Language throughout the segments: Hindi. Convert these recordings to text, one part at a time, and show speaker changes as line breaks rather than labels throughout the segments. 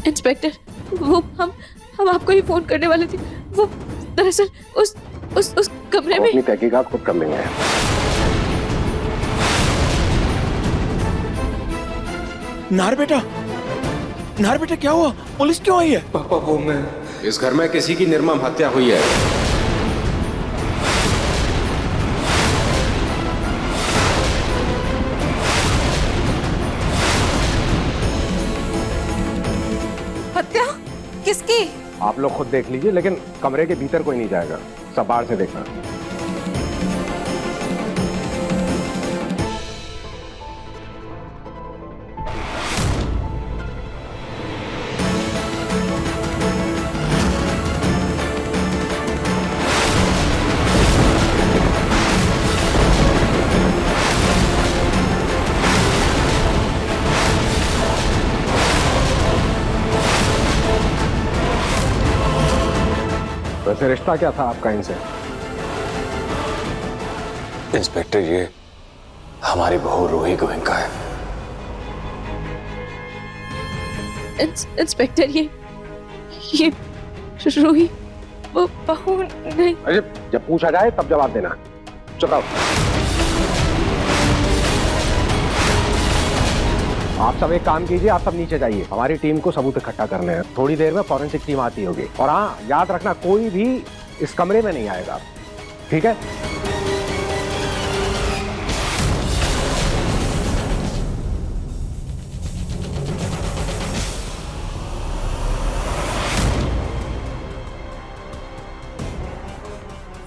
इंस्पेक्टर, वो हम आपको ही फोन करने वाले थे। वो दरअसल उस कमरे में।
अपनी तहकीकात खुद कर लेंगे।
नार बेटा क्या हुआ? पुलिस क्यों आई है?
पापा वो मैं,
इस घर में किसी की निर्मम हत्या हुई है।
हत्या? किसकी?
आप लोग खुद देख लीजिए, लेकिन कमरे के भीतर कोई नहीं जाएगा, सब बाहर से देखना। वैसे रिश्ता क्या था आपका इनसे?
इंस्पेक्टर ये हमारी बहू रूही गोयनका है।
इंस्पेक्टर, ये रूही वो बहू नहीं।
अरे जब पूछा जाए तब जवाब देना। चुप रहो। आप सब एक काम कीजिए, आप सब नीचे जाइए, हमारी टीम को सबूत इकट्ठा करने हैं। थोड़ी देर में फॉरेंसिक टीम आती होगी। और हाँ, याद रखना कोई भी इस कमरे में नहीं आएगा, ठीक है?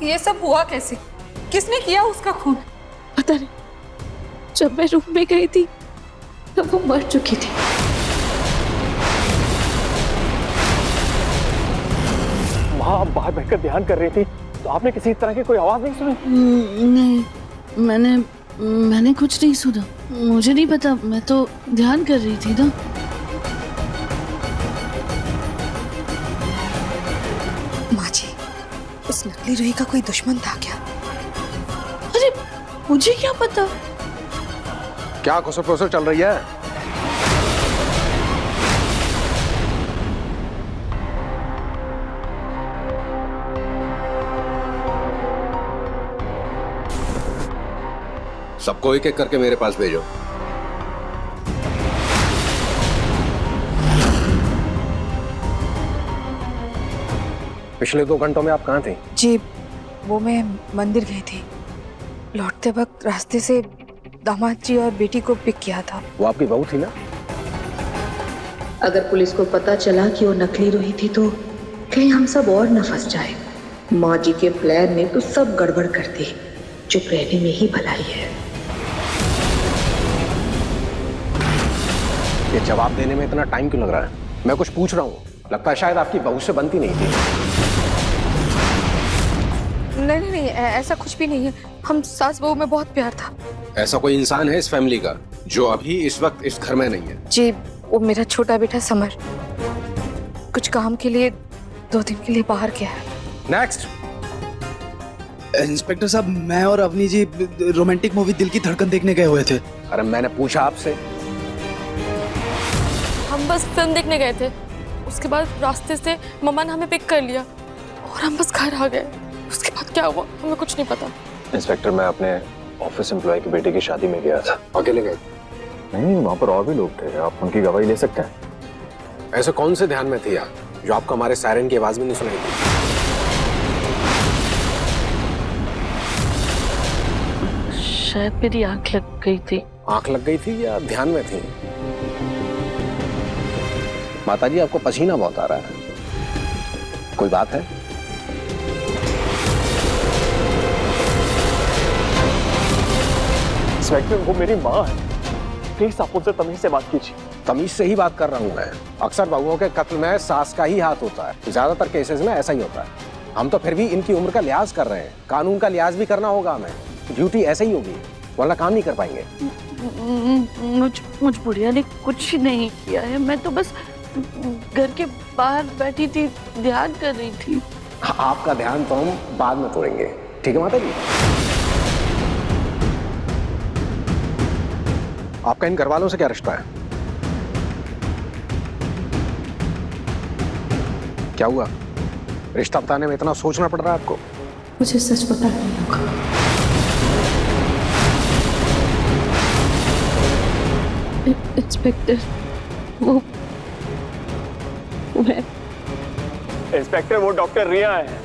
ये सब हुआ कैसे? किसने किया उसका खून?
पता नहीं, जब मैं रूम में गई थी तब वो मर चुकी थी।
वहाँ आप बाहर बैठकर ध्यान कर रही थी तो आपने किसी तरह की कोई आवाज नहीं सुनी?
नहीं, मैंने कुछ नहीं सुना। मुझे नहीं पता, मैं तो ध्यान कर रही थी ना।
माँ जी, उस नकली रूही का कोई दुश्मन था क्या?
अरे मुझे क्या पता।
क्या घुसर पुसर चल रही है? सबको एक एक करके मेरे पास भेजो। पिछले 2 घंटों में आप कहाँ थे?
जी, वो मैं मंदिर गई थी। लौटते वक्त रास्ते से दामाद जी और बेटी को पिक किया था।
वो आपकी बहू थी ना?
अगर पुलिस को पता चला कि वो नकली रूही थी तो कहीं हम सब और न फंस जाए। माँ जी के प्लान में तो सब गड़बड़ कर दी। चुप रहने में ही भलाई है।
ये जवाब देने में इतना टाइम क्यों लग रहा है? मैं कुछ पूछ रहा हूँ, लगता है शायद आपकी बहू से बनती नहीं थी।
नहीं, ऐसा कुछ भी नहीं है। हम सास बहू में बहुत प्यार था।
ऐसा कोई इंसान है इस फैमिली का जो अभी इस वक्त इस घर में नहीं है?
जी, वो मेरा छोटा बेटा समर कुछ काम के लिए 2 दिन के लिए बाहर गया है।
नेक्स्ट।
इंस्पेक्टर साहब, मैं और अवनी जी रोमांटिक मूवी दिल की धड़कन देखने गए हुए थे।
अरे मैंने पूछा आपसे।
हम बस फिल्म देखने गए थे, उसके बाद रास्ते से मम्मा ने हमें पिक कर लिया और हम बस घर आ गए। उसके बाद क्या हुआ हमें कुछ नहीं पता।
इंस्पेक्टर, मैं अपने ऑफिस एम्प्लॉय की बेटी की शादी में गया था।
अकेले गए?
नहीं, वहाँ पर और भी लोग थे, आप उनकी गवाही ले सकते हैं।
ऐसे कौन से ध्यान में थी आप जो आपको हमारे सायरन की आवाज भी नहीं सुनाई दी?
शायद मेरी आंख लग गई थी।
आंख लग गई थी या ध्यान में थी? माताजी, आपको पसीना बहुत आ रहा है, कोई बात है?
इंस्पेक्टर, वो मेरी माँ है, प्लीज आप उनसे तमीज से बात कीजिए।
तमीज से ही बात कर रहा हूं मैं। अक्सर बहुओं के कत्ल में सास का ही हाथ होता है, ज्यादातर केसेस में ऐसा ही होता है। हम तो फिर भी इनकी उम्र का लिहाज कर रहे हैं, कानून का लिहाज भी करना होगा हमें। ड्यूटी ऐसे ही होगी, वरना काम नहीं कर पाएंगे।
मुझ बुढ़िया ने कुछ नहीं किया है, मैं तो बस घर के बाहर बैठी थी, ध्यान कर रही थी।
आपका ध्यान तो हम बाद में तोड़ेंगे, ठीक है माता जी? आपका इन घर वालों से क्या रिश्ता है? क्या हुआ? रिश्ता बताने में इतना सोचना पड़ रहा है आपको?
मुझे सच पता नहीं होगा। इंस्पेक्टर, वो मैं
इंस्पेक्टर, वो डॉक्टर रिया है।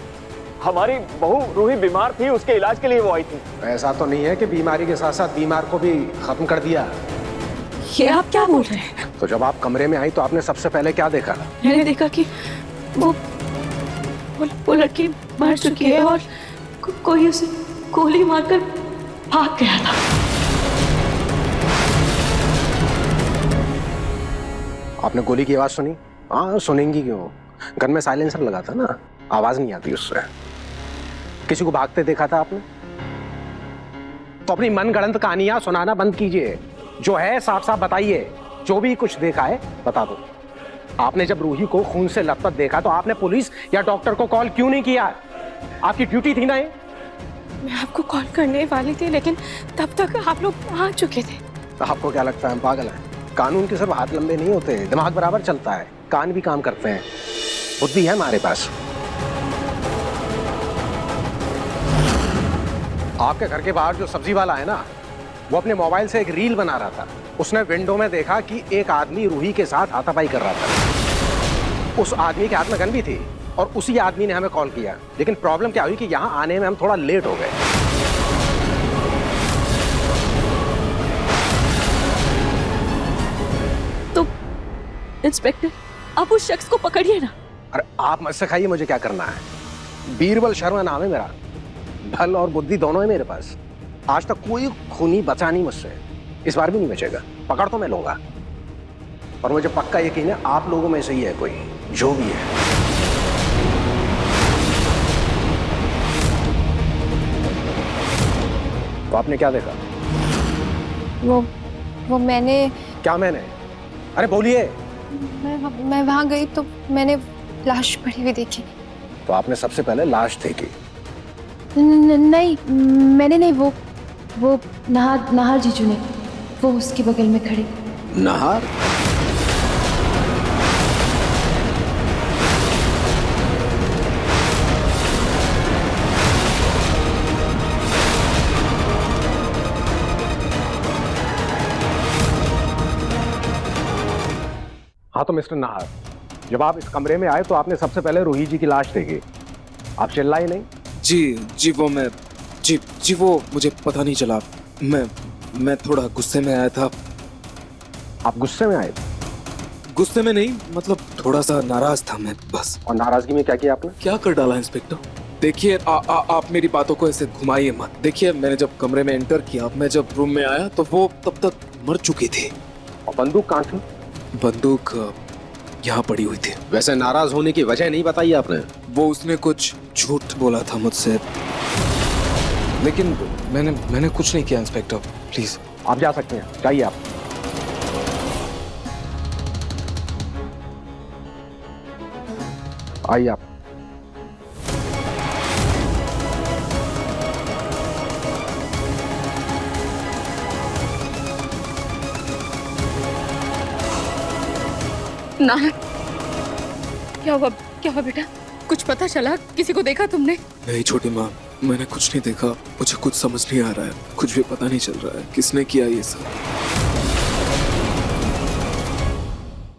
हमारी बहू रूही बीमार थी, उसके इलाज के लिए वो आई थी।
ऐसा तो नहीं है कि बीमारी के साथ साथ बीमार को भी खत्म कर दिया?
ये आप क्या बोल रहे हैं?
तो जब आप कमरे में आई तो आपने सबसे पहले क्या देखा?
मैंने देखा कि वो लड़की मर चुकी है और कोई उसे गोली मारकर भाग गया था।
आपने गोली की आवाज सुनी? हाँ, सुनेंगी क्यों? गन में साइलेंसर लगा था ना, आवाज नहीं आती उससे। किसी को भागते देखा था आपने? तो अपनी मनगढ़ंत कहानियां सुनाना बंद कीजिए। जो है साफ साफ बताइए। जो भी कुछ देखा है बता दो। आपने जब रूही को खून से लथपथ देखा तो आपने पुलिस या डॉक्टर को कॉल क्यों नहीं किया? आपकी ड्यूटी थी ना ये।
मैं आपको कॉल करने वाली थी, लेकिन तब तक आप लोग आ चुके थे।
तो आपको क्या लगता है हम पागल हैं? कानून के सिर्फ हाथ लंबे नहीं होते, दिमाग बराबर चलता है, कान भी काम करते हैं, बुद्धि है हमारे पास। आपके घर के बाहर जो सब्जी वाला है ना, वो अपने मोबाइल से एक रील बना रहा था। उसने विंडो में देखा कि एक आदमी रूही के साथ हाथापाई कर रहा था। उस आदमी के हाथ में गन भी थी और उसी आदमी ने हमें कॉल किया। लेकिन प्रॉब्लम क्या हुई कि यहाँ आने में हम थोड़ा लेट हो गए।
तो इंस्पेक्टर, आप उस शख्स को पकड़िए ना।
अरे आप मत सिखाइए मुझे क्या करना है। बीरबल शर्मा नाम है मेरा। बल और बुद्धि दोनों है मेरे पास। आज तक कोई खूनी बचा नहीं मुझसे, इस बार भी नहीं बचेगा। पकड़ तो मैं लूंगा, और मुझे पक्का यकीन है आप लोगों में से ही है कोई, जो भी है। तो आपने क्या देखा?
वो मैंने
क्या मैंने? अरे बोलिए।
मैं वहां गई तो मैंने लाश पड़ी हुई देखी।
तो आपने सबसे पहले लाश देखी?
नहीं, मैंने नहीं, वो नाहर जीजू ने, वो उसके बगल में खड़े।
नाहर? हाँ तो मिस्टर नाहर, जब आप इस कमरे में आए तो आपने सबसे पहले रूही जी की लाश देखी। आप चिल्लाए नहीं?
जी वो मुझे पता नहीं चला। मैं थोड़ा गुस्से में आया था।
आप गुस्से में आए?
गुस्से में नहीं, मतलब थोड़ा सा नाराज था मैं, बस।
और नाराजगी में क्या किया आपने?
क्या कर डाला इंस्पेक्टर? देखिए आप मेरी बातों को ऐसे घुमाइए मत। देखिए, मैंने जब कमरे में एंटर किया, मैं जब रूम में आया तो वो तब तक मर चुकी थी।
और बंदूक कहाँ थी?
बंदूक यहाँ पड़ी हुई थी।
वैसे नाराज होने की वजह नहीं बताई आपने?
वो उसने कुछ झूठ बोला था मुझसे, लेकिन मैंने कुछ नहीं किया इंस्पेक्टर, प्लीज।
आप जा सकते हैं, जाइए आप। आइए आप।
नाहर, क्या हुआ बेटा? कुछ पता चला? किसी को देखा तुमने?
नहीं छोटी माँ, मैंने कुछ नहीं देखा। मुझे कुछ समझ नहीं आ रहा है, कुछ भी पता नहीं चल रहा है किसने किया ये सब।